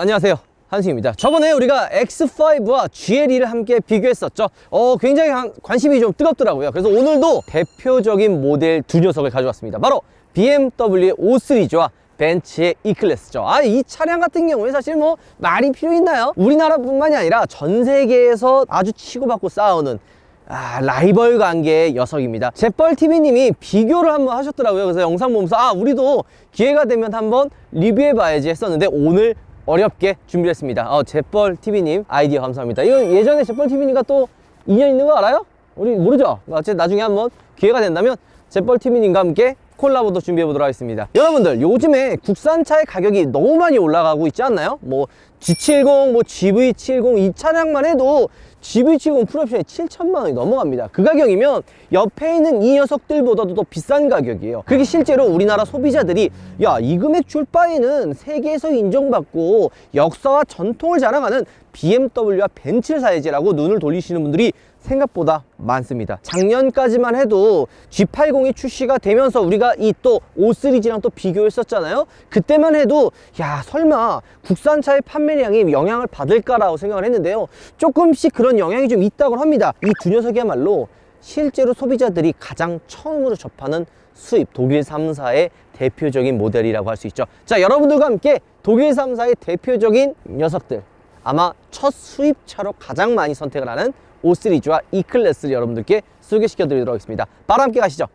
안녕하세요, 한승입니다. 저번에 우리가 X5와 GLE를 함께 비교했었죠. 굉장히 관심이 좀 뜨겁더라고요. 그래서 오늘도 대표적인 모델 두 녀석을 가져왔습니다. 바로 BMW의 5 시리즈와 벤츠의 E클래스죠. 이 차량 같은 경우에 사실 뭐 말이 필요 있나요? 우리나라뿐만이 아니라 전 세계에서 아주 치고받고 싸우는 라이벌 관계의 녀석입니다. 잿벌TV님이 비교를 한번 하셨더라고요. 그래서 영상 보면서 우리도 기회가 되면 한번 리뷰해봐야지 했었는데 오늘 어렵게 준비를 했습니다. 잿벌TV님 아이디어 감사합니다. 이거 예전에 잿벌TV님과 또 인연 있는 거 알아요? 우리 모르죠? 어쨌든 나중에 한번 기회가 된다면 잿벌TV님과 함께 콜라보도 준비해 보도록 하겠습니다. 여러분들, 요즘에 국산차의 가격이 너무 많이 올라가고 있지 않나요? 뭐 G70, 뭐 GV70 이 차량만 해도 GV70 풀옵션이 7천만 원이 넘어갑니다. 그 가격이면 옆에 있는 이 녀석들보다도 더 비싼 가격이에요. 그게 실제로 우리나라 소비자들이 이 금액 줄 바에는 세계에서 인정받고 역사와 전통을 자랑하는 BMW와 벤츠를 사야지라고 눈을 돌리시는 분들이 생각보다 많습니다. 작년까지만 해도 G80이 출시가 되면서 우리가 이 또 5 시리즈랑 또 비교했었잖아요. 그때만 해도 설마 국산차의 판매량이 영향을 받을까라고 생각을 했는데요. 조금씩 그런 영향이 좀 있다고 합니다. 이 두 녀석이야말로 실제로 소비자들이 가장 처음으로 접하는 수입 독일 3사의 대표적인 모델이라고 할 수 있죠. 자, 여러분들과 함께 독일 3사의 대표적인 녀석들, 아마 첫 수입차로 가장 많이 선택을 하는 5 시리즈와 E클래스를 여러분들께 소개시켜 드리도록 하겠습니다. 바로 함께 가시죠.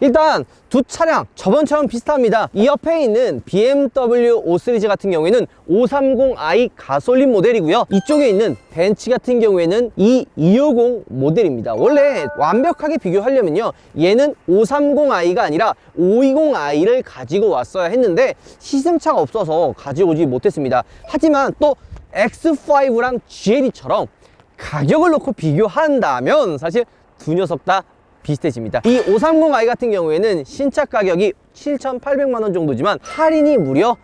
일단 두 차량 저번처럼 비슷합니다. 이 옆에 있는 BMW 5 시리즈 같은 경우에는 530i 가솔린 모델이고요. 이쪽에 있는 벤츠 같은 경우에는 이 250 모델입니다. 원래 완벽하게 비교하려면요, 얘는 530i가 아니라 520i를 가지고 왔어야 했는데 시승차가 없어서 가지고 오지 못했습니다. 하지만 또 X5랑 GLE처럼 가격을 놓고 비교한다면 사실 두 녀석 다 비슷해집니다. 이 530i 같은 경우에는 신차 가격이 7,800만 원 정도지만 할인이 무려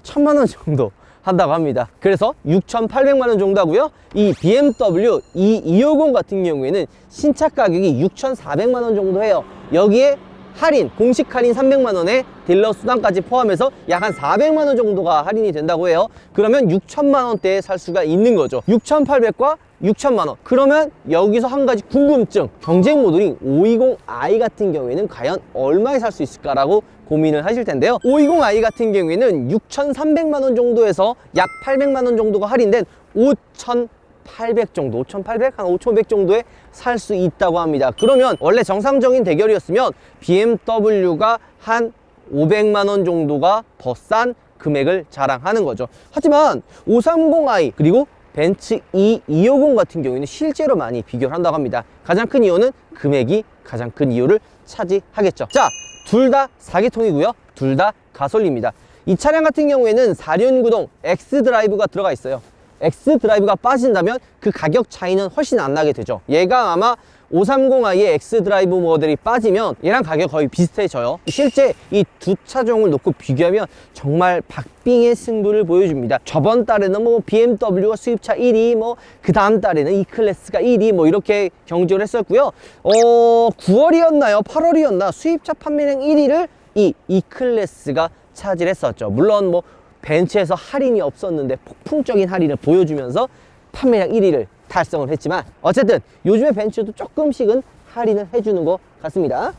1,000만 원 정도 한다고 합니다. 그래서 6,800만 원 정도 하고요. 이 BMW E250 같은 경우에는 신차 가격이 6,400만 원 정도 해요. 여기에 할인, 공식 할인 300만 원에 딜러 수당까지 포함해서 약 한 400만 원 정도가 할인이 된다고 해요. 그러면 6천만 원대에 살 수가 있는 거죠. 6,800과 6천만 원. 그러면 여기서 한 가지 궁금증. 경쟁 모델인 520i 같은 경우에는 과연 얼마에 살 수 있을까라고 고민을 하실 텐데요. 520i 같은 경우에는 6,300만 원 정도에서 약 800만 원 정도가 할인된 5,800 정도, 5,800? 한 5,500 정도에 살 수 있다고 합니다. 그러면 원래 정상적인 대결이었으면 BMW가 한 500만 원 정도가 더 싼 금액을 자랑하는 거죠. 하지만 530i 그리고 벤츠 E250 같은 경우에는 실제로 많이 비교를 한다고 합니다. 가장 큰 이유는 금액이 가장 큰 이유를 차지하겠죠. 자, 둘 다 4기통이고요. 둘 다 가솔린입니다. 이 차량 같은 경우에는 4륜구동 X드라이브가 들어가 있어요. X드라이브가 빠진다면 그 가격 차이는 훨씬 안 나게 되죠. 얘가 아마 530i의 X드라이브 모델이 빠지면 얘랑 가격 거의 비슷해져요. 실제 이 두 차종을 놓고 비교하면 정말 박빙의 승부를 보여줍니다. 저번 달에는 뭐 BMW가 수입차 1위, 뭐 그 다음 달에는 E클래스가 1위, 뭐 이렇게 경쟁을 했었고요. 9월이었나요? 8월이었나? 수입차 판매량 1위를 이 E클래스가 차지했었죠. 물론 뭐 벤츠에서 할인이 없었는데 폭풍적인 할인을 보여주면서 판매량 1위를 달성을 했지만 어쨌든 요즘에 벤츠도 조금씩은 할인을 해주는 것 같습니다.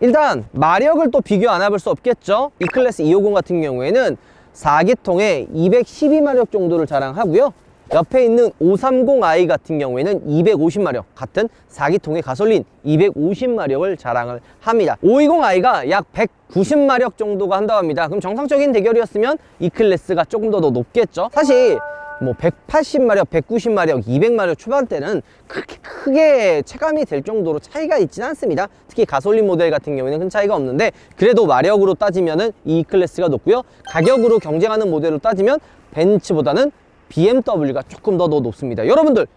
일단 마력을 또 비교 안 해볼 수 없겠죠. E클래스 250 같은 경우에는 4기통에 212마력 정도를 자랑하고요. 옆에 있는 530i 같은 경우에는 250마력, 같은 4기통의 가솔린 250마력을 자랑을 합니다. 520i가 약 190마력 정도가 한다고 합니다. 그럼 정상적인 대결이었으면 E클래스가 조금 더 높겠죠. 사실 뭐 180마력, 190마력, 200마력 초반대는 그렇게 크게 체감이 될 정도로 차이가 있지는 않습니다. 특히 가솔린 모델 같은 경우에는 큰 차이가 없는데 그래도 마력으로 따지면은 E클래스가 높고요. 가격으로 경쟁하는 모델로 따지면 벤츠보다는 BMW가 조금 더 높습니다. 여러분들,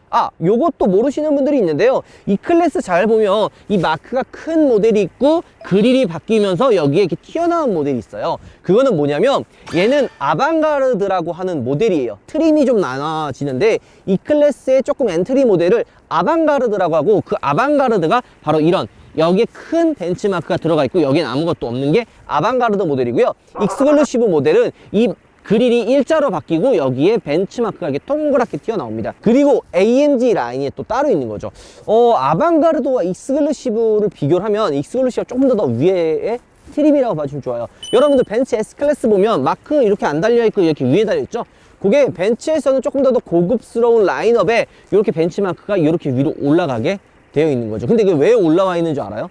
요것도 모르시는 분들이 있는데요. E클래스 잘 보면 이 마크가 큰 모델이 있고 그릴이 바뀌면서 여기에 이렇게 튀어나온 모델이 있어요. 그거는 뭐냐면 얘는 아방가르드라고 하는 모델이에요. 트림이 좀 나눠지는데 E클래스의 조금 엔트리 모델을 아방가르드라고 하고 그 아방가르드가 바로 이런 여기에 큰 벤치마크가 들어가 있고 여기엔 아무것도 없는 게 아방가르드 모델이고요. 익스클루시브 모델은 이 그릴이 일자로 바뀌고 여기에 벤치마크가 이렇게 동그랗게 튀어나옵니다. 그리고 AMG 라인이 또 따로 있는 거죠. 아방가르드와 익스클루시브를 비교를 하면 익스클루시브가 조금 더 위에 트림이라고 봐주면 좋아요. 여러분들 벤츠 S클래스 보면 마크 이렇게 안 달려있고 이렇게 위에 달려있죠? 그게 벤츠에서는 조금 더 고급스러운 라인업에 이렇게 벤치마크가 이렇게 위로 올라가게 되어 있는 거죠. 근데 이게 왜 올라와 있는 줄 알아요?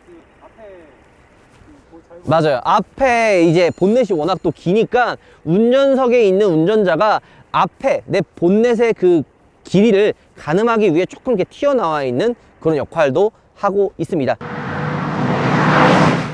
맞아요. 앞에 이제 본넷이 워낙 또 기니까 운전석에 있는 운전자가 앞에 내 본넷의 그 길이를 가늠하기 위해 조금 이렇게 튀어나와 있는 그런 역할도 하고 있습니다.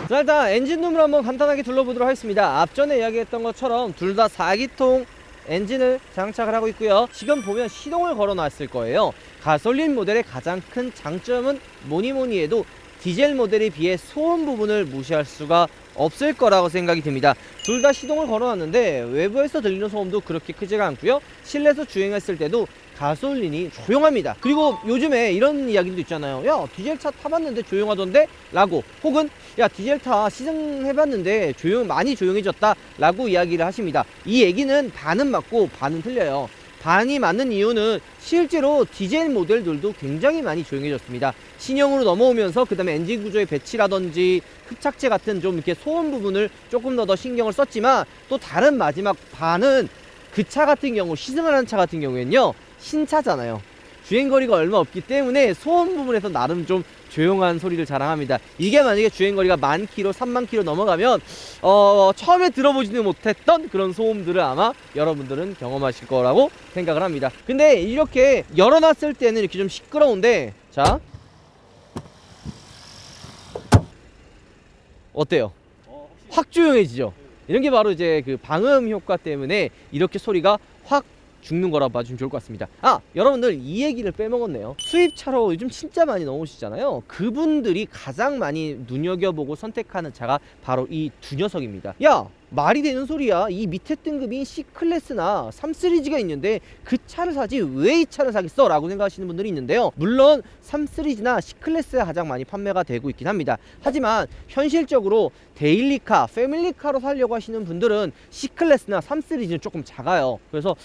자, 일단 엔진룸을 한번 간단하게 둘러보도록 하겠습니다. 앞전에 이야기했던 것처럼 둘 다 4기통 엔진을 장착을 하고 있고요. 지금 보면 시동을 걸어 놨을 거예요. 가솔린 모델의 가장 큰 장점은 뭐니 해도 디젤 모델에 비해 소음 부분을 무시할 수가 없을 거라고 생각이 듭니다. 둘 다 시동을 걸어 놨는데 외부에서 들리는 소음도 그렇게 크지가 않고요. 실내에서 주행했을 때도 가솔린이 조용합니다. 그리고 요즘에 이런 이야기도 있잖아요. 야, 디젤차 타봤는데 조용하던데? 라고, 혹은 야, 디젤차 시승해봤는데 많이 조용해졌다 라고 이야기를 하십니다. 이 얘기는 반은 맞고 반은 틀려요. 반이 맞는 이유는 실제로 디젤 모델들도 굉장히 많이 조용해졌습니다. 신형으로 넘어오면서 그 다음에 엔진 구조의 배치라든지 흡착제 같은 좀 이렇게 소음 부분을 조금 더 신경을 썼지만, 또 다른 마지막 반은 그 차 같은 경우, 시승을 하는 차 같은 경우에는요, 신차잖아요. 주행거리가 얼마 없기 때문에 소음 부분에서 나름 좀 조용한 소리를 자랑합니다. 이게 만약에 주행거리가 10,000km, 30,000km 넘어가면 처음에 들어보지는 못했던 그런 소음들을 아마 여러분들은 경험하실 거라고 생각을 합니다. 근데 이렇게 열어놨을 때는 이렇게 좀 시끄러운데, 자, 어때요? 확 조용해지죠? 이런 게 바로 이제 그 방음 효과 때문에 이렇게 소리가 확 죽는 거라 봐주면 좋을 것 같습니다. 여러분들 이 얘기를 빼먹었네요. 수입차로 요즘 진짜 많이 넘어오시잖아요. 그분들이 가장 많이 눈여겨보고 선택하는 차가 바로 이 두 녀석입니다. 야, 말이 되는 소리야. 이 밑에 등급인 C클래스나 3시리즈가 있는데 그 차를 사지 왜 이 차를 사겠어? 라고 생각하시는 분들이 있는데요. 물론 3시리즈나 C클래스가 가장 많이 판매가 되고 있긴 합니다. 하지만 현실적으로 데일리카, 패밀리카로 사려고 하시는 분들은 C클래스나 3시리즈는 조금 작아요. 그래서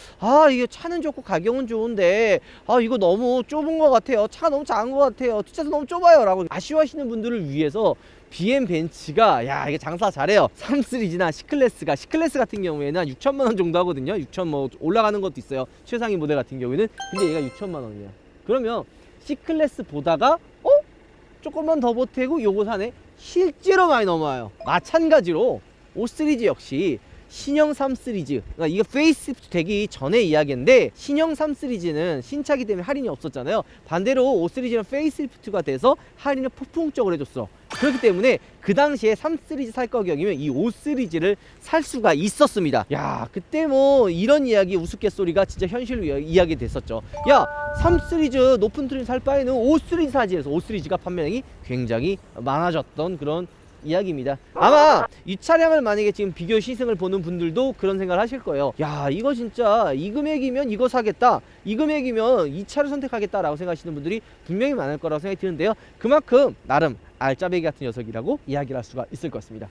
이게 차는 좋고 가격은 좋은데 이거 너무 좁은 것 같아요. 차가 너무 작은 것 같아요. 뒷차도 너무 좁아요. 라고 아쉬워하시는 분들을 위해서 BM 벤츠가 이게 장사 잘해요. 3시리즈나 C클래스가, C클래스 같은 경우에는 한 6천만 원 정도 하거든요. 6천 뭐 올라가는 것도 있어요. 최상위 모델 같은 경우에는. 근데 얘가 6천만 원이야. 그러면 C클래스 보다가 조금만 더 보태고 요거 사네? 실제로 많이 넘어와요. 마찬가지로 5시리즈 역시 신형 3시리즈, 그러니까 이거 페이스리프트 되기 전에 이야기인데, 신형 3시리즈는 신차기 때문에 할인이 없었잖아요. 반대로 5시리즈는 페이스리프트가 돼서 할인을 폭풍적으로 해줬어. 그렇기 때문에 그 당시에 3시리즈 살 가격이면 이 5시리즈를 살 수가 있었습니다. 야, 그때 뭐 이런 이야기, 우스갯소리가 진짜 현실로 이야기 됐었죠. 야, 3시리즈 높은 트림 살 바에는 5시리즈 사지 해서 5시리즈가 판매량이 굉장히 많아졌던 그런 이야기입니다. 아마 이 차량을 만약에 지금 비교 시승을 보는 분들도 그런 생각을 하실 거예요. 야, 이거 진짜 이 금액이면 이거 사겠다, 이 금액이면 이 차를 선택하겠다 라고 생각하시는 분들이 분명히 많을 거라고 생각이 드는데요. 그만큼 나름 알짜배기 같은 녀석이라고 이야기를 할 수가 있을 것 같습니다.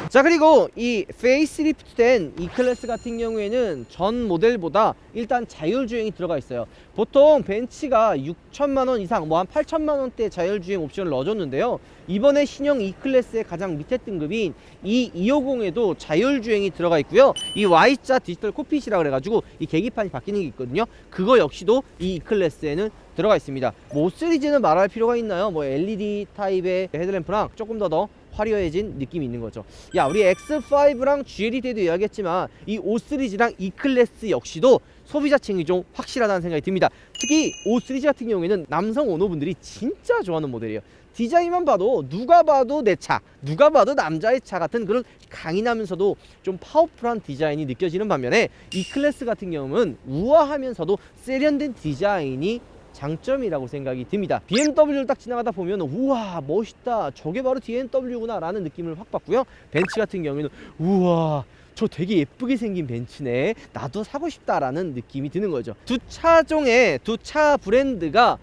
자, 그리고 이 페이스리프트 된 E클래스 같은 경우에는 전 모델보다 일단 자율주행이 들어가 있어요. 보통 벤츠가 6천만원 이상, 뭐 한 8천만원대 자율주행 옵션을 넣어줬는데요. 이번에 신형 E클래스의 가장 밑에 등급인 이 250에도 자율주행이 들어가 있고요. 이 Y자 디지털 콕핏이라 그래가지고 이 계기판이 바뀌는 게 있거든요. 그거 역시도 이 E클래스에는 들어가 있습니다. 뭐 5시리즈는 말할 필요가 있나요? 뭐 LED 타입의 헤드램프랑 조금 더 화려해진 느낌이 있는 거죠. 야, 우리 X5랑 GLE 때도 이야기했지만 이 5시리즈랑 E클래스 역시도 소비자층이 좀 확실하다는 생각이 듭니다. 특히 5시리즈 같은 경우에는 남성 오너분들이 진짜 좋아하는 모델이에요. 디자인만 봐도 누가 봐도 내 차, 누가 봐도 남자의 차 같은 그런 강인하면서도 좀 파워풀한 디자인이 느껴지는 반면에 E클래스 같은 경우는 우아하면서도 세련된 디자인이 장점이라고 생각이 듭니다. BMW를 딱 지나가다 보면 우와 멋있다, 저게 바로 BMW구나 라는 느낌을 확 받고요. 벤츠 같은 경우에는 우와 저 되게 예쁘게 생긴 벤츠네, 나도 사고 싶다 라는 느낌이 드는 거죠. 두 차종의 두 차 브랜드가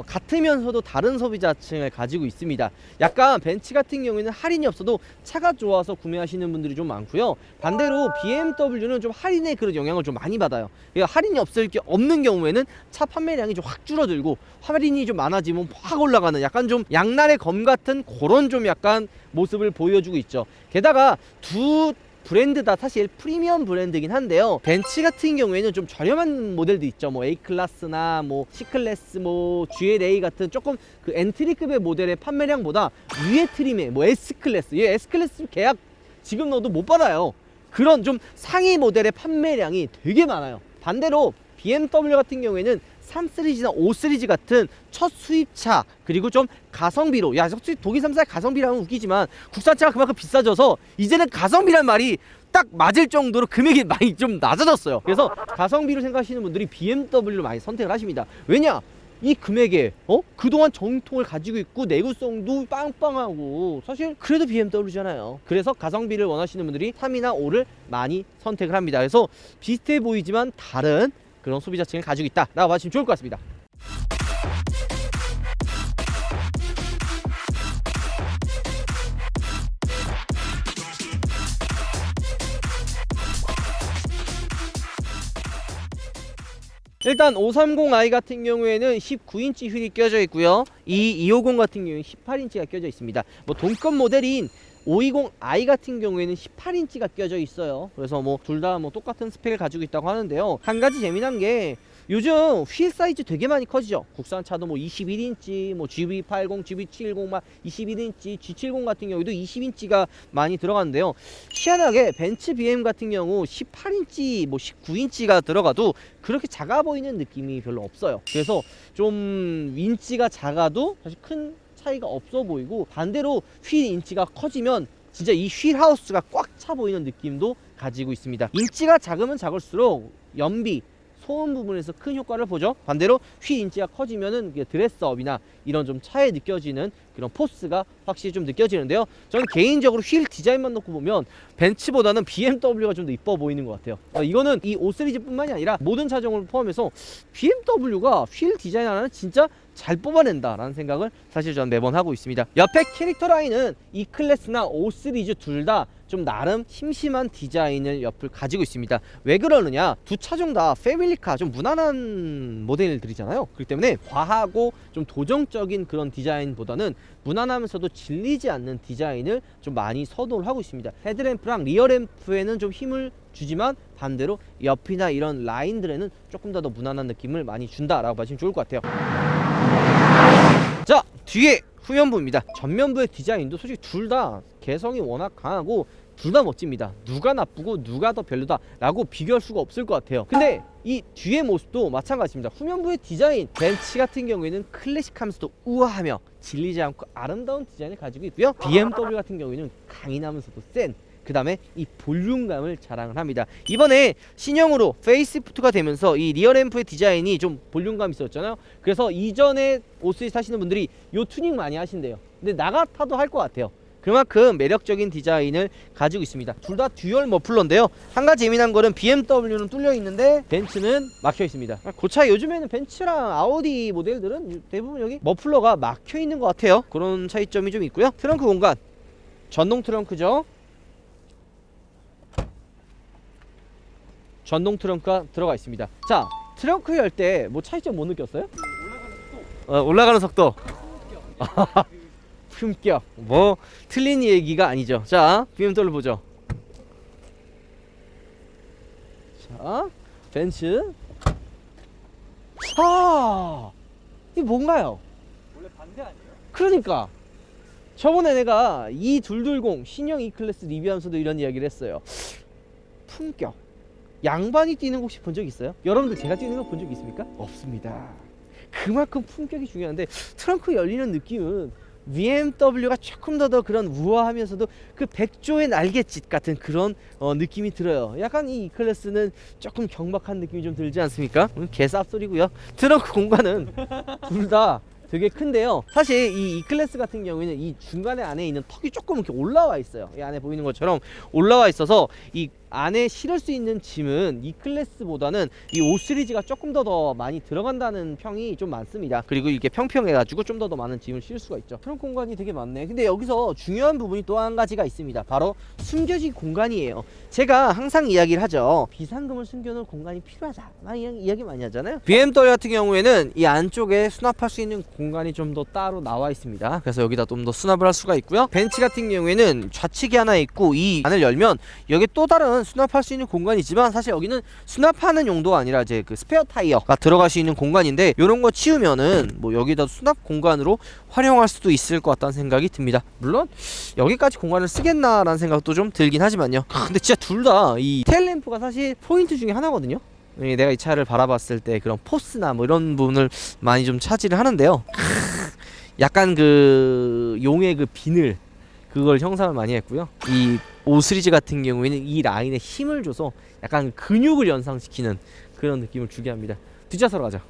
같으면서도 다른 소비자층을 가지고 있습니다. 약간 벤츠 같은 경우에는 할인이 없어도 차가 좋아서 구매하시는 분들이 좀 많고요. 반대로 BMW는 좀 할인의 그런 영향을 좀 많이 받아요. 그러니까 할인이 없는 경우에는 차 판매량이 좀 확 줄어들고, 할인이 좀 많아지면 확 올라가는 약간 좀 양날의 검 같은 그런 좀 약간 모습을 보여주고 있죠. 게다가 두 브랜드 다 사실 프리미엄 브랜드긴 한데요, 벤츠 같은 경우에는 좀 저렴한 모델도 있죠. 뭐 A클래스나 뭐 C클래스, 뭐 GLA 같은 조금 그 엔트리급의 모델의 판매량보다 위에 트림의 뭐 S클래스, S클래스 계약 지금 넣어도 못 받아요. 그런 좀 상위 모델의 판매량이 되게 많아요. 반대로 BMW 같은 경우에는 3 시리즈나 5 시리즈 같은 첫 수입차, 그리고 좀 가성비로, 야 독일 3사의 가성비라면 웃기지만 국산차가 그만큼 비싸져서 이제는 가성비란 말이 딱 맞을 정도로 금액이 많이 좀 낮아졌어요. 그래서 가성비로 생각하시는 분들이 BMW를 많이 선택을 하십니다. 왜냐? 이 금액에 그동안 정통을 가지고 있고 내구성도 빵빵하고 사실 그래도 BMW잖아요. 그래서 가성비를 원하시는 분들이 3이나 5를 많이 선택을 합니다. 그래서 비슷해 보이지만 다른 그런 소비자층을 가지고 있다 라고 봐주시면 좋을 것 같습니다. 일단 530i 같은 경우에는 19인치 휠이 껴져 있고요. 이 250 같은 경우에는 18인치가 껴져 있습니다. 뭐 동급 모델인 520i 같은 경우에는 18인치가 껴져 있어요. 그래서 뭐 둘 다 뭐 똑같은 스펙을 가지고 있다고 하는데요. 한 가지 재미난 게 요즘 휠 사이즈 되게 많이 커지죠. 국산차도 뭐 21인치, 뭐 GB80, GB70 막 21인치, G70 같은 경우에도 20인치가 많이 들어가는데요. 희한하게 벤츠 BM 같은 경우 18인치, 뭐 19인치가 들어가도 그렇게 작아 보이는 느낌이 별로 없어요. 그래서 좀 인치가 작아도 사실 큰 차이가 없어 보이고, 반대로 휠 인치가 커지면 진짜 이 휠 하우스가 꽉 차 보이는 느낌도 가지고 있습니다. 인치가 작으면 작을수록 연비, 소음 부분에서 큰 효과를 보죠. 반대로 휠 인치가 커지면은 드레스업이나 이런 좀 차에 느껴지는 그런 포스가 확실히 좀 느껴지는데요. 저는 개인적으로 휠 디자인만 놓고 보면 벤츠보다는 BMW가 좀 더 이뻐 보이는 것 같아요. 이거는 이 5 시리즈뿐만이 아니라 모든 차종을 포함해서 BMW가 휠 디자인 하나는 진짜 잘 뽑아낸다 라는 생각을 사실 저는 매번 하고 있습니다. 옆에 캐릭터 라인은 E 클래스나 5 시리즈 둘 다 좀 나름 심심한 디자인을 옆을 가지고 있습니다. 왜 그러느냐, 두 차종 다 패밀리카, 좀 무난한 모델들이잖아요. 그렇기 때문에 과하고 좀 도정적인 그런 디자인보다는 무난하면서도 질리지 않는 디자인을 좀 많이 선호를 하고 있습니다. 헤드램프랑 리어램프에는 좀 힘을 주지만 반대로 옆이나 이런 라인들에는 조금 더 무난한 느낌을 많이 준다라고 봐주시면 좋을 것 같아요. 자, 뒤에 후면부입니다. 전면부의 디자인도 솔직히 둘 다 개성이 워낙 강하고 둘 다 멋집니다. 누가 나쁘고 누가 더 별로다 라고 비교할 수가 없을 것 같아요. 근데 이 뒤의 모습도 마찬가지입니다. 후면부의 디자인, 벤츠 같은 경우에는 클래식하면서도 우아하며 질리지 않고 아름다운 디자인을 가지고 있고요. BMW 같은 경우에는 강인하면서도 센, 그 다음에 이 볼륨감을 자랑을 합니다. 이번에 신형으로 페이스리프트가 되면서 이 리어램프의 디자인이 좀 볼륨감이 있었잖아요. 그래서 이전에 5시리즈 타시는 분들이 요 튜닝 많이 하신대요. 근데 나 같아도 할 것 같아요. 그만큼 매력적인 디자인을 가지고 있습니다. 둘 다 듀얼 머플러인데요. 한 가지 재미난 거는 BMW는 뚫려 있는데 벤츠는 막혀 있습니다. 그 차이, 요즘에는 벤츠랑 아우디 모델들은 대부분 여기 머플러가 막혀 있는 것 같아요. 그런 차이점이 좀 있고요. 트렁크 공간, 전동 트렁크죠. 전동 트렁크가 들어가 있습니다. 자, 트렁크 열 때 뭐 차이점 못 느꼈어요? 올라가는 속도. 품격. 뭐 틀린 얘기가 아니죠. 자, BMW 보죠. 자, 벤츠. 이게 뭔가요? 원래 반대 아니에요? 그러니까 저번에 내가 E220 신형 E클래스 리뷰하면서도 이런 이야기를 했어요. 품격. 양반이 뛰는 거 혹시 본 적 있어요? 여러분들 제가 뛰는 거 본 적 있습니까? 없습니다. 그만큼 품격이 중요한데, 트렁크 열리는 느낌은 BMW가 조금 더 그런 우아하면서도 그 백조의 날갯짓 같은 그런 느낌이 들어요. 약간 이 E클래스는 조금 경박한 느낌이 좀 들지 않습니까? 개쌉소리고요. 트렁크 공간은 둘 다 되게 큰데요. 사실 이 E클래스 같은 경우에는 이 중간에 안에 있는 턱이 조금 이렇게 올라와 있어요. 이 안에 보이는 것처럼 올라와 있어서 이 안에 실을 수 있는 짐은 이 클래스보다는 이 5 시리즈가 조금 더 많이 들어간다는 평이 좀 많습니다. 그리고 이게 평평해가지고 좀 더 많은 짐을 실을 수가 있죠. 트렁크 공간이 되게 많네. 근데 여기서 중요한 부분이 또 한 가지가 있습니다. 바로 숨겨진 공간이에요. 제가 항상 이야기를 하죠. 비상금을 숨겨놓을 공간이 필요하다, 이야기 많이 하잖아요. BMW 같은 경우에는 이 안쪽에 수납할 수 있는 공간이 좀 더 따로 나와 있습니다. 그래서 여기다 좀 더 수납을 할 수가 있고요. 벤츠 같은 경우에는 좌측이 하나 있고, 이 안을 열면 여기 또 다른 수납할 수 있는 공간이지만, 사실 여기는 수납하는 용도가 아니라 이제 그 스페어 타이어가 들어갈 수 있는 공간인데, 이런 거 치우면은 뭐 여기다 수납 공간으로 활용할 수도 있을 것 같다는 생각이 듭니다. 물론 여기까지 공간을 쓰겠나라는 생각도 좀 들긴 하지만요. 근데 진짜 둘 다 이 테일램프가 사실 포인트 중에 하나거든요. 내가 이 차를 바라봤을 때 그런 포스나 뭐 이런 부분을 많이 좀 차지를 하는데요. 약간 그 용의 그 비늘, 그걸 형상을 많이 했고요. 이 5 시리즈 같은 경우에는 이 라인에 힘을 줘서 약간 근육을 연상시키는 그런 느낌을 주게 합니다. 뒷좌석으로 가자.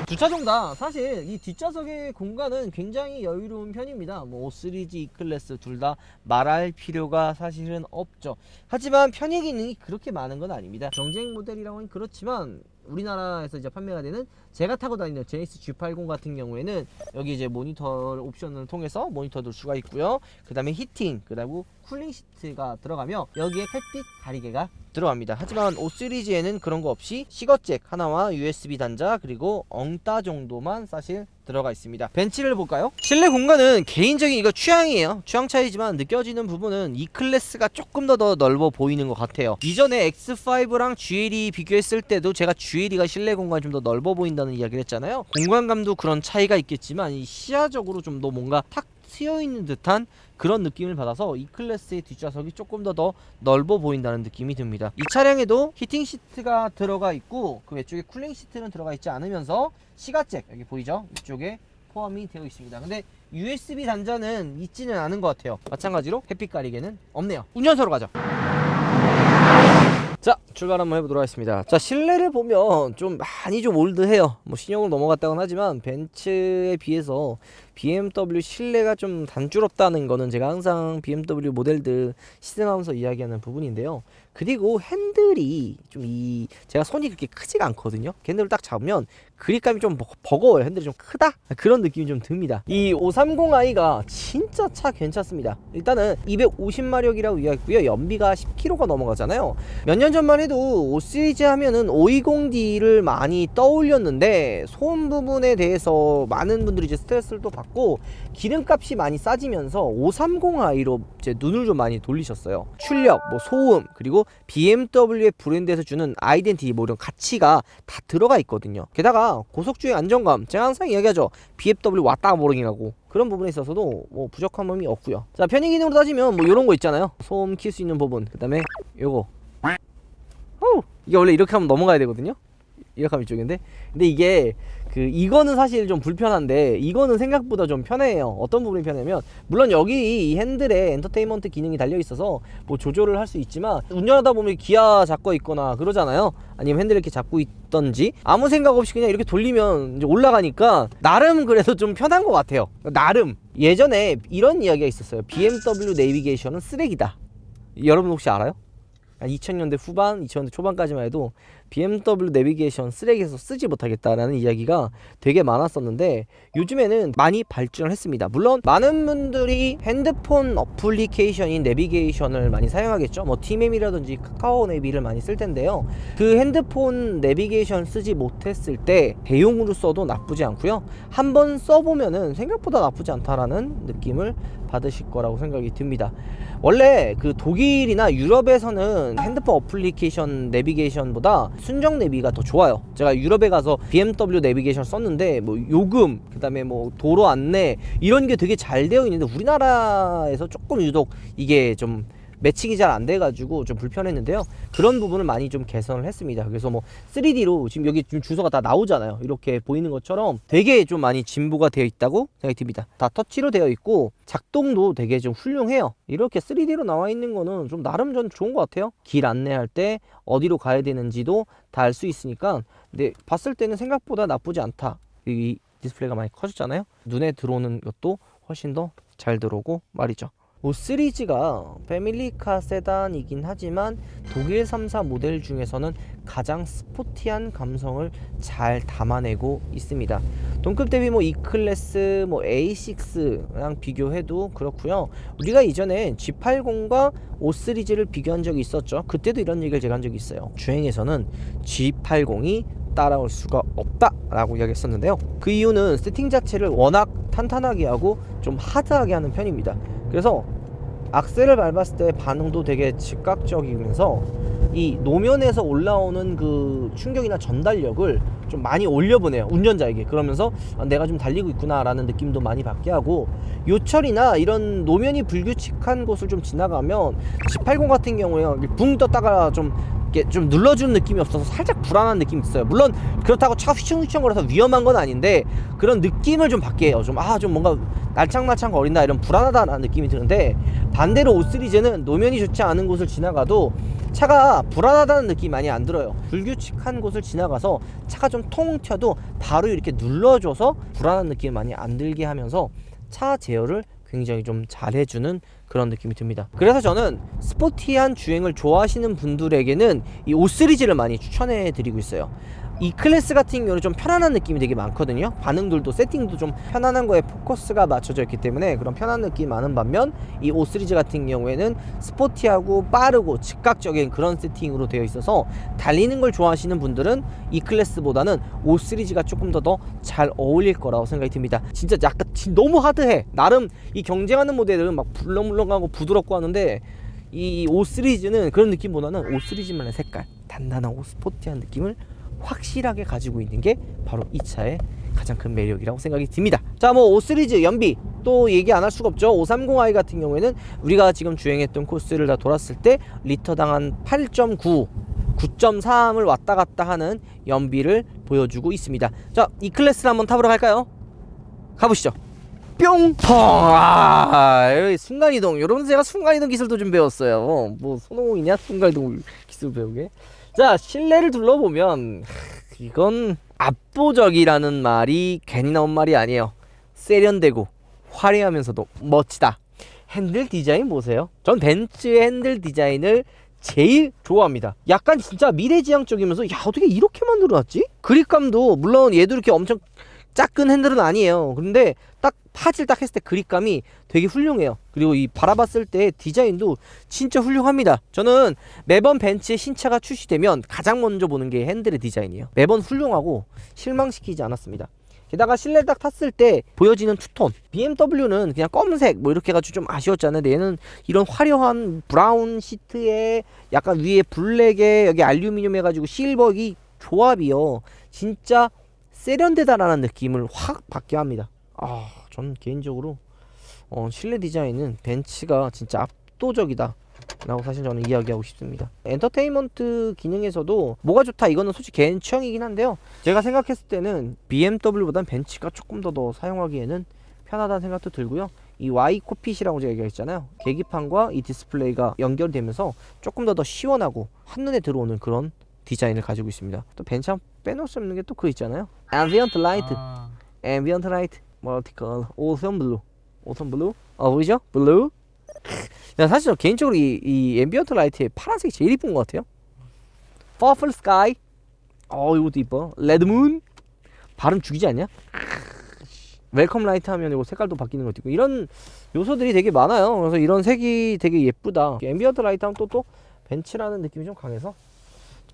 두 차종 다 사실 이 뒷좌석의 공간은 굉장히 여유로운 편입니다. 뭐 5 시리즈, E 클래스 둘 다 말할 필요가 사실은 없죠. 하지만 편의 기능이 그렇게 많은 건 아닙니다. 경쟁 모델이라고는 그렇지만 우리나라에서 이제 판매가 되는 제가 타고 다니는 제네시스 G80 같은 경우에는 여기 이제 모니터 옵션을 통해서 모니터도 수가 있고요. 그 다음에 히팅, 그리고 쿨링 시트가 들어가며 여기에 햇빛 가리개가 들어갑니다. 하지만 5 시리즈에는 그런 거 없이 시거잭 하나와 USB 단자, 그리고 엉따 정도만 사실 들어가 있습니다. 벤츠를 볼까요? 실내 공간은 개인적인 이거 취향이에요. 취향 차이지만 느껴지는 부분은 이 클래스가 조금 더 넓어 보이는 것 같아요. 이전에 X5랑 GLE 비교했을 때도 제가 GLE가 실내 공간이 좀 더 넓어 보인다는 이야기를 했잖아요. 공간감도 그런 차이가 있겠지만 이 시야적으로 좀 더 뭔가 탁 트여있는 듯한 그런 느낌을 받아서 이 클래스의 뒷좌석이 조금 더 넓어 보인다는 느낌이 듭니다. 이 차량에도 히팅 시트가 들어가 있고, 그 외쪽에 쿨링 시트는 들어가 있지 않으면서 시가잭, 여기 보이죠? 이쪽에 포함이 되어 있습니다. 근데 USB 단자는 있지는 않은 것 같아요. 마찬가지로 햇빛 가리개는 없네요. 운전석으로 가죠. 자, 출발 한번 해보도록 하겠습니다. 자, 실내를 보면 좀 많이 좀 올드해요. 뭐 신형으로 넘어갔다고는 하지만 벤츠에 비해서 BMW 실내가 좀 단조롭다는 거는 제가 항상 BMW 모델들 시승하면서 이야기하는 부분인데요. 그리고 핸들이 좀 제가 손이 그렇게 크지가 않거든요. 핸들을 딱 잡으면 그립감이 좀 버거워요. 핸들이 좀 크다? 그런 느낌이 좀 듭니다. 이 530i가 진짜 차 괜찮습니다. 일단은 250마력이라고 이야기했고요. 연비가 10km가 넘어가잖아요. 몇 년 전만 해도 5 시리즈 하면은 520D를 많이 떠올렸는데, 소음 부분에 대해서 많은 분들이 이제 스트레스를 또 받고 기름값이 많이 싸지면서 530i로 이제 눈을 좀 많이 돌리셨어요. 출력, 뭐 소음, 그리고 BMW의 브랜드에서 주는 아이덴티티, 뭐 이런 가치가 다 들어가 있거든요. 게다가 고속주행 안정감, 제가 항상 이야기하죠. BMW 왔다 모르기라고. 그런 부분에 있어서도 뭐 부족한 부분이 없고요. 자, 편의 기능으로 따지면 뭐 이런 거 있잖아요. 소음 킬 수 있는 부분, 그 다음에 요거, 이게 원래 이렇게 하면 넘어가야 되거든요. 이렇게 하면 이쪽인데, 근데 이게 이거는 사실 좀 불편한데, 이거는 생각보다 좀 편해요. 어떤 부분이 편하냐면, 물론 여기 이 핸들에 엔터테인먼트 기능이 달려 있어서 뭐 조절을 할 수 있지만, 운전하다 보면 기아 잡고 있거나 그러잖아요. 아니면 핸들 이렇게 잡고 있던지 아무 생각 없이 그냥 이렇게 돌리면 이제 올라가니까 나름 그래도 좀 편한 것 같아요. 나름. 예전에 이런 이야기가 있었어요. BMW 내비게이션은 쓰레기다. 여러분 혹시 알아요? 2000년대 후반, 2000년대 초반까지만 해도 BMW 내비게이션 쓰레기에서 쓰지 못하겠다라는 이야기가 되게 많았었는데, 요즘에는 많이 발전을 했습니다. 물론 많은 분들이 핸드폰 어플리케이션인 내비게이션을 많이 사용하겠죠. 뭐 티맵이라든지 카카오 내비를 많이 쓸 텐데요. 그 핸드폰 내비게이션 쓰지 못했을 때 대용으로 써도 나쁘지 않고요. 한번 써보면은 생각보다 나쁘지 않다라는 느낌을 받으실 거라고 생각이 듭니다. 원래 그 독일이나 유럽에서는 핸드폰 어플리케이션 내비게이션보다 순정 내비가 더 좋아요. 제가 유럽에 가서 BMW 내비게이션 썼는데 뭐 요금, 그 다음에 뭐 도로 안내 이런 게 되게 잘 되어 있는데, 우리나라에서 조금 유독 이게 좀 매칭이 잘 안 돼가지고 좀 불편했는데요. 그런 부분을 많이 좀 개선을 했습니다. 그래서 뭐 3D로 지금 여기 지금 주소가 다 나오잖아요. 이렇게 보이는 것처럼 되게 좀 많이 진보가 되어 있다고 생각이 듭니다. 다 터치로 되어 있고 작동도 되게 좀 훌륭해요. 이렇게 3D로 나와 있는 거는 좀 나름 전 좋은 것 같아요. 길 안내할 때 어디로 가야 되는지도 다 알 수 있으니까. 근데 봤을 때는 생각보다 나쁘지 않다. 이 디스플레이가 많이 커졌잖아요. 눈에 들어오는 것도 훨씬 더 잘 들어오고 말이죠. 5 시리즈가 패밀리카 세단이긴 하지만 독일 3사 모델 중에서는 가장 스포티한 감성을 잘 담아내고 있습니다. 동급 대비 E클래스, A6랑 비교해도 그렇고요. 우리가 이전에 G80과 5 시리즈를 비교한 적이 있었죠. 그때도 이런 얘기를 제가 한 적이 있어요. 주행에서는 G80이 따라올 수가 없다라고 이야기했었는데요. 그 이유는 세팅 자체를 워낙 탄탄하게 하고 좀 하드하게 하는 편입니다. 그래서 악셀을 밟았을 때 반응도 되게 즉각적이면서 이 노면에서 올라오는 그 충격이나 전달력을 좀 많이 올려보내요, 운전자에게. 그러면서 내가 좀 달리고 있구나 라는 느낌도 많이 받게 하고, 요철이나 이런 노면이 불규칙한 곳을 좀 지나가면 G80 같은 경우에 붕 떴다가 좀 눌러주는 느낌이 없어서 살짝 불안한 느낌이 있어요. 물론 그렇다고 차가 휘청휘청 거려서 위험한 건 아닌데 그런 느낌을 좀 받게 해요. 좀 뭔가 날창날창 거린다, 이런 불안하다라는 느낌이 드는데, 반대로 5 시리즈는 노면이 좋지 않은 곳을 지나가도 차가 불안하다는 느낌이 많이 안 들어요. 불규칙한 곳을 지나가서 차가 좀 통 튀어도 바로 이렇게 눌러줘서 불안한 느낌이 많이 안 들게 하면서 차 제어를 굉장히 좀 잘해주는 그런 느낌이 듭니다. 그래서 저는 스포티한 주행을 좋아하시는 분들에게는 이 5 시리즈를 많이 추천해 드리고 있어요. E클래스 같은 경우는 좀 편안한 느낌이 되게 많거든요. 반응들도 세팅도 좀 편안한 거에 포커스가 맞춰져 있기 때문에 그런 편한 느낌이 많은 반면, 이 5 시리즈 같은 경우에는 스포티하고 빠르고 즉각적인 그런 세팅으로 되어 있어서 달리는 걸 좋아하시는 분들은 E클래스보다는 5 시리즈가 조금 더 잘 어울릴 거라고 생각이 듭니다. 진짜 약간 너무 하드해. 나름 이 경쟁하는 모델은 막 불렁불렁하고 부드럽고 하는데, 이 5 시리즈는 그런 느낌보다는 5 시리즈만의 색깔, 단단하고 스포티한 느낌을 확실하게 가지고 있는 게 바로 이 차의 가장 큰 매력이라고 생각이 듭니다. 자, 5 시리즈 연비 또 얘기 안 할 수가 없죠. 530i 같은 경우에는 우리가 지금 주행했던 코스를 다 돌았을 때 리터당 한 8.9, 9.3을 왔다 갔다 하는 연비를 보여주고 있습니다. 자, 이 클래스를 한번 타보러 갈까요? 가보시죠. 뿅! 여기 순간이동. 여러분, 제가 순간이동 기술도 좀 배웠어요. 손오공이냐? 순간이동 기술 배우게. 자, 실내를 둘러보면 이건 압도적이라는 말이 괜히 나온 말이 아니에요. 세련되고 화려하면서도 멋지다. 핸들 디자인 보세요. 전 벤츠의 핸들 디자인을 제일 좋아합니다. 약간 진짜 미래지향적이면서, 야, 어떻게 이렇게 만들어놨지? 그립감도 물론 얘도 이렇게 엄청 작은 핸들은 아니에요. 그런데 딱 파질 딱 했을 때 그립감이 되게 훌륭해요. 그리고 이 바라봤을 때 디자인도 진짜 훌륭합니다. 저는 매번 벤츠의 신차가 출시되면 가장 먼저 보는 게 핸들의 디자인이에요. 매번 훌륭하고 실망시키지 않았습니다. 게다가 실내 딱 탔을 때 보여지는 투톤, BMW는 그냥 검은색 이렇게 해가지고 좀 아쉬웠잖아요. 근데 얘는 이런 화려한 브라운 시트에 약간 위에 블랙에 여기 알루미늄 해가지고 실버, 이 조합이요, 진짜 세련되다라는 느낌을 확 받게 합니다. 저는 개인적으로 실내 디자인은 벤츠가 진짜 압도적이다 라고 사실 저는 이야기하고 싶습니다. 엔터테인먼트 기능에서도 뭐가 좋다, 이거는 솔직히 개인 취향이긴 한데요, 제가 생각했을 때는 BMW보단 벤츠가 조금 더 사용하기에는 편하다는 생각도 들고요. 이 Y 코핏이라고 제가 얘기했잖아요. 계기판과 이 디스플레이가 연결되면서 조금 더 시원하고 한눈에 들어오는 그런 디자인을 가지고 있습니다. 또 벤츠 한 빼놓을 수 없는 게 또 그거 있잖아요. Ambient Light, Ambient Light, Vertical, Ocean Blue, Ocean Blue, 보이죠? 블루. 사실 저 개인적으로 이 앰비언트 라이트의 파란색이 제일 이쁜 것 같아요. Purple Sky, 이것도 이뻐. Red Moon, 발음 죽이지 않냐? 웰컴 라이트 하면 이거 색깔도 바뀌는 것도 있고, 이런 요소들이 되게 많아요. 그래서 이런 색이 되게 예쁘다. 앰비언트 라이트 하면 또 벤츠라는 느낌이 좀 강해서,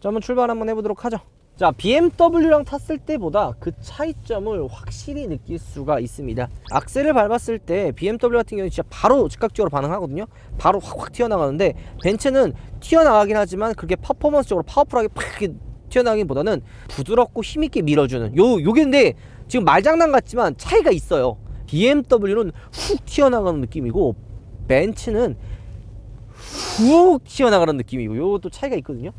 자, 한번 출발 한번 해보도록 하죠. 자, BMW랑 탔을 때보다 그 차이점을 확실히 느낄 수가 있습니다. 악셀을 밟았을 때 BMW 같은 경우는 진짜 바로 즉각적으로 반응하거든요. 바로 확 튀어나가는데, 벤츠는 튀어나가긴 하지만 그렇게 퍼포먼스적으로 파워풀하게 팍 튀어나가기보다는 부드럽고 힘있게 밀어주는 요게. 근데 지금 말장난 같지만 차이가 있어요. BMW는 훅 튀어나가는 느낌이고 벤츠는 훅 튀어나가는 느낌이고, 요것도 차이가 있거든요.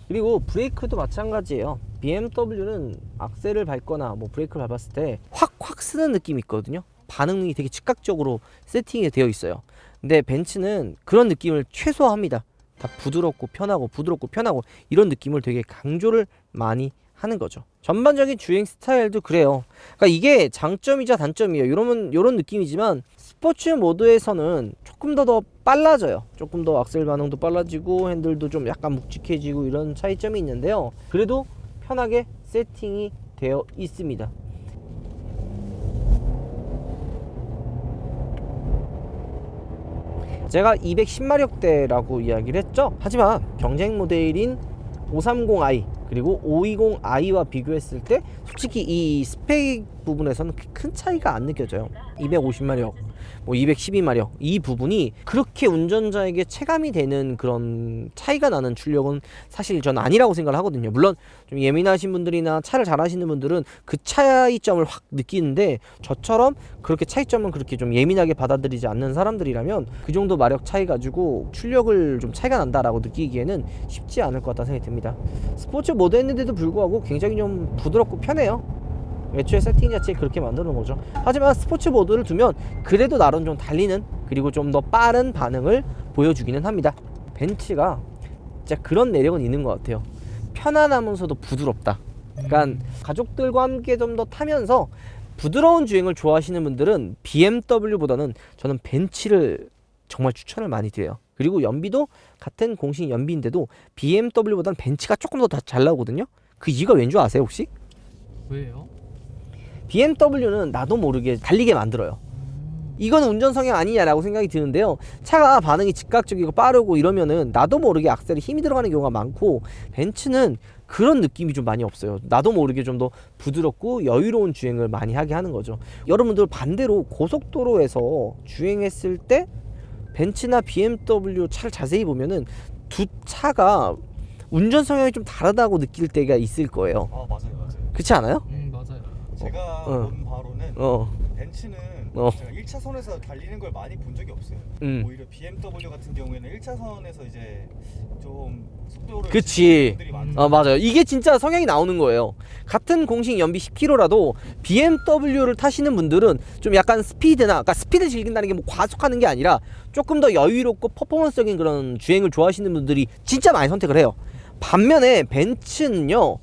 그리고 브레이크도 마찬가지예요. BMW는 악셀을 밟거나 브레이크를 밟았을 때 확 쓰는 느낌이 있거든요. 반응이 되게 즉각적으로 세팅이 되어 있어요. 근데 벤츠는 그런 느낌을 최소화합니다. 다 부드럽고 편하고 이런 느낌을 되게 강조를 많이 하는 거죠. 전반적인 주행 스타일도 그래요. 그러니까 이게 장점이자 단점이에요. 이런 느낌이지만 스포츠 모드에서는 조금 더 빨라져요. 조금 더 악셀 반응도 빨라지고 핸들도 좀 약간 묵직해지고 이런 차이점이 있는데요. 그래도 편하게 세팅이 되어 있습니다. 제가 210마력대라고 이야기를 했죠. 하지만 경쟁 모델인 530i 그리고 520i와 비교했을 때 솔직히 이 스펙 부분에서는 큰 차이가 안 느껴져요. 250마력, 뭐 212마력 이 부분이 그렇게 운전자에게 체감이 되는 그런 차이가 나는 출력은 사실 저는 아니라고 생각을 하거든요. 물론 좀 예민하신 분들이나 차를 잘 하시는 분들은 그 차이점을 확 느끼는데, 저처럼 그렇게 차이점은 그렇게 좀 예민하게 받아들이지 않는 사람들이라면 그 정도 마력 차이 가지고 출력을 좀 차이가 난다라고 느끼기에는 쉽지 않을 것 같다는 생각이 듭니다. 스포츠 모드였는데도 불구하고 굉장히 좀 부드럽고 편해요. 애초에 세팅 자체에 그렇게 만드는 거죠. 하지만 스포츠 모드를 두면 그래도 나름 좀 달리는, 그리고 좀 더 빠른 반응을 보여주기는 합니다. 벤츠가 진짜 그런 매력은 있는 것 같아요. 편안하면서도 부드럽다. 그러니까 가족들과 함께 좀 더 타면서 부드러운 주행을 좋아하시는 분들은 BMW보다는 저는 벤츠를 정말 추천을 많이 드려요. 그리고 연비도 같은 공식 연비인데도 BMW보다는 벤츠가 조금 더 잘 나오거든요. 그 이유가 왠 줄 아세요 혹시? 왜요? BMW는 나도 모르게 달리게 만들어요. 이거는 운전 성향 아니냐라고 생각이 드는데요. 차가 반응이 즉각적이고 빠르고 이러면은 나도 모르게 악셀에 힘이 들어가는 경우가 많고, 벤츠는 그런 느낌이 좀 많이 없어요. 나도 모르게 좀 더 부드럽고 여유로운 주행을 많이 하게 하는 거죠. 여러분들 반대로 고속도로에서 주행했을 때 벤츠나 BMW 차를 자세히 보면은 두 차가 운전 성향이 좀 다르다고 느낄 때가 있을 거예요. 맞아요. 그렇지 않아요? 맞아요. 제가 본 바로는 벤츠는 제가 1차선에서 달리는 걸 많이 본 적이 없어요. 오히려 BMW 같은 경우에는 1차선에서 이제 좀 속도를 그치. 분들이 많아요. 맞아요. 이게 진짜 성향이 나오는 거예요. 같은 공식 연비 10km라도 BMW를 타시는 분들은 좀 약간 스피드나, 그러니까 스피드 즐긴다는 게 뭐 과속하는 게 아니라 조금 더 여유롭고 퍼포먼스적인 그런 주행을 좋아하시는 분들이 진짜 많이 선택을 해요. 반면에 벤츠는요,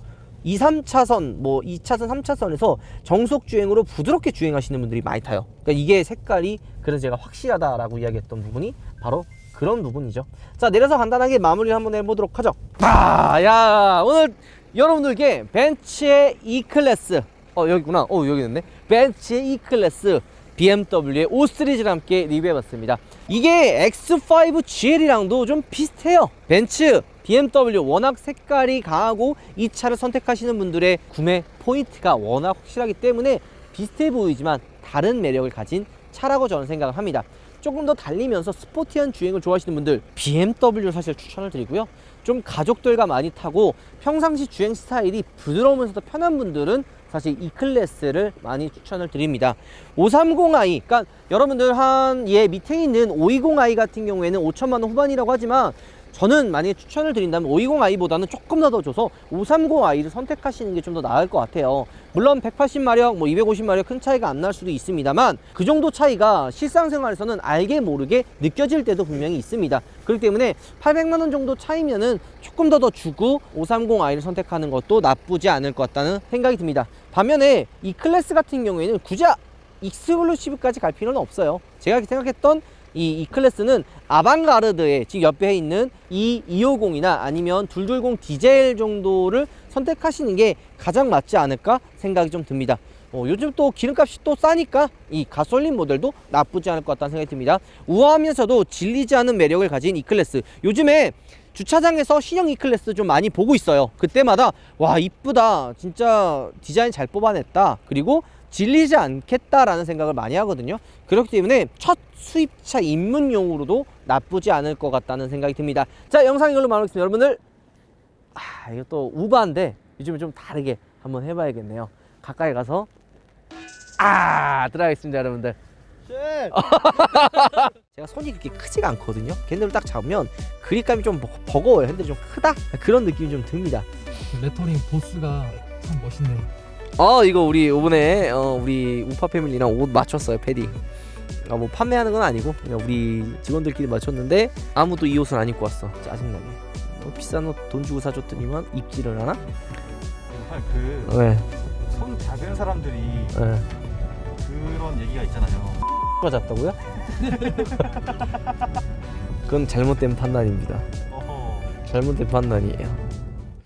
2, 3차선, 뭐 2차선, 3차선에서 정속 주행으로 부드럽게 주행하시는 분들이 많이 타요. 그러니까 이게 색깔이, 그래서 제가 확실하다라고 이야기했던 부분이 바로 그런 부분이죠. 자, 내려서 간단하게 마무리를 한번 해보도록 하죠. 야, 오늘 여러분들께 벤츠의 E클래스, 여기 있구나. 여기 있네. 벤츠의 E클래스 BMW의 5 시리즈를 함께 리뷰해봤습니다. 이게 X5 GL이랑도 좀 비슷해요. 벤츠, BMW 워낙 색깔이 강하고 이 차를 선택하시는 분들의 구매 포인트가 워낙 확실하기 때문에 비슷해 보이지만 다른 매력을 가진 차라고 저는 생각을 합니다. 조금 더 달리면서 스포티한 주행을 좋아하시는 분들 BMW 사실 추천을 드리고요. 좀 가족들과 많이 타고 평상시 주행 스타일이 부드러우면서도 편한 분들은 사실 E클래스를 많이 추천을 드립니다. 530i, 그러니까 여러분들 밑에 있는 520i 같은 경우에는 5천만 원 후반이라고 하지만, 저는 만약에 추천을 드린다면 520i보다는 조금 더 줘서 530i를 선택하시는 게 좀 더 나을 것 같아요. 물론 180마력, 뭐 250마력 큰 차이가 안 날 수도 있습니다만, 그 정도 차이가 실상생활에서는 알게 모르게 느껴질 때도 분명히 있습니다. 그렇기 때문에 800만 원 정도 차이면은 조금 더 주고 530i를 선택하는 것도 나쁘지 않을 것 같다는 생각이 듭니다. 반면에 이 클래스 같은 경우에는 굳이 익스클루시브까지 갈 필요는 없어요. 제가 생각했던 이 클래스는 아방가르드에 지금 옆에 있는 이 250이나 아니면 220 디젤 정도를 선택하시는 게 가장 맞지 않을까 생각이 좀 듭니다. 요즘 또 기름값이 또 싸니까 이 가솔린 모델도 나쁘지 않을 것 같다는 생각이 듭니다. 우아하면서도 질리지 않은 매력을 가진 이 클래스, 요즘에 주차장에서 신형 E클래스 좀 많이 보고 있어요. 그때마다 와, 이쁘다, 진짜 디자인 잘 뽑아냈다, 그리고 질리지 않겠다라는 생각을 많이 하거든요. 그렇기 때문에 첫 수입차 입문용으로도 나쁘지 않을 것 같다는 생각이 듭니다. 자, 영상 이걸로 마무리하겠습니다. 여러분들, 이거 또 우바인데 요즘은 좀 다르게 한번 해봐야겠네요. 가까이 가서 들어가겠습니다, 여러분들. 제가 손이 그렇게 크지가 않거든요. 걔네를 딱 잡으면 그립감이 좀 버거워요. 핸들이 좀 크다? 그런 느낌이 좀 듭니다. 레터링 보스가 참 멋있네요. 이거 우리 이번에 우리 우파 패밀리랑 옷 맞췄어요. 패딩. 뭐 판매하는 건 아니고 그냥 우리 직원들끼리 맞췄는데 아무도 이 옷을 안 입고 왔어. 짜증나게. 비싼 옷 돈 주고 사줬더니만 입지를 않아? 네. 손 작은 사람들이 네. 그런 얘기가 있잖아요. 가 작다고요? 그건 잘못된 판단입니다. 어허. 잘못된 판단이에요.